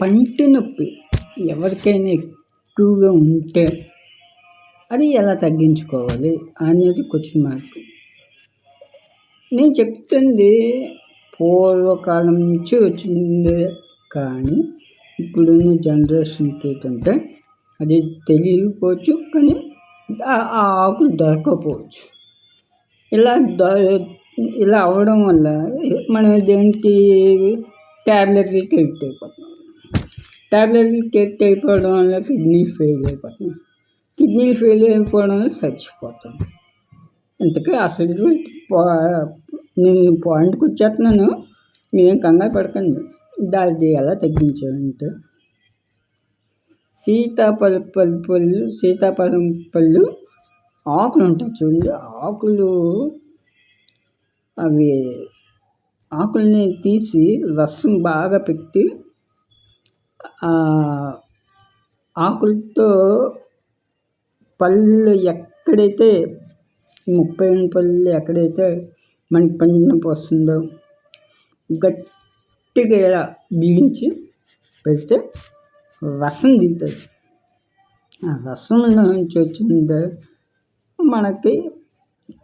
పంటి నొప్పి ఎవరికైనా ఎక్కువగా ఉంటే అది ఎలా తగ్గించుకోవాలి అనేది క్వశ్చన్ మార్క్. నేను చెప్తుంది పూర్వకాలం నుంచి వచ్చిందే, కానీ ఇప్పుడున్న జనరేషన్కి ఏంటంటే అది తెలియకపోవచ్చు, కానీ ఆ ఆకులు దొరకకపోవచ్చు. ఇలా అవ్వడం వల్ల మనం దేనికి ట్యాబ్లెట్లకి ఎడిక్ట్ అయిపోతున్నాం. ట్యాబ్లెట్లకి ఎడిక్ట్ అయిపోవడం వల్ల కిడ్నీలు ఫెయిల్ అయిపోతున్నాయి. కిడ్నీలు ఫెయిల్ అయిపోవడం వల్ల చచ్చిపోతాం. ఇంతకీ అసలు నేను పాయింట్కి వచ్చేస్తున్నాను, మీరేం కంగారు పడకండి. దాన్ని ఎలా తగ్గించాలంటే సీతాఫలం పళ్ళు ఆకులు ఉంటాయి చూడండి, ఆకుల్ని తీసి రసం బాగా పెట్టి ఆకులతో పళ్ళు ఎక్కడైతే 30 పళ్ళు ఎక్కడైతే మనకి పంటి నొప్పి వస్తుందో గట్టిగా ఇలా బిగించి పెడితే రసం దిగుతుంది. ఆ రసంలో నుంచి వచ్చింది మనకి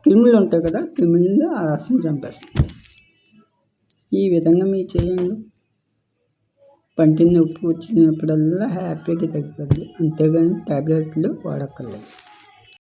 క్రిములు ఉంటాయి కదా, క్రిములు ఆ రసం చంపేస్తుంది. ఈ విధంగా మీరు చేయండి, పంటి నొప్పి వచ్చినప్పుడల్లా హ్యాపీగా తగ్గిపోతుంది. అంతేగాని ట్యాబ్లెట్లు వాడక్కర్లేదు.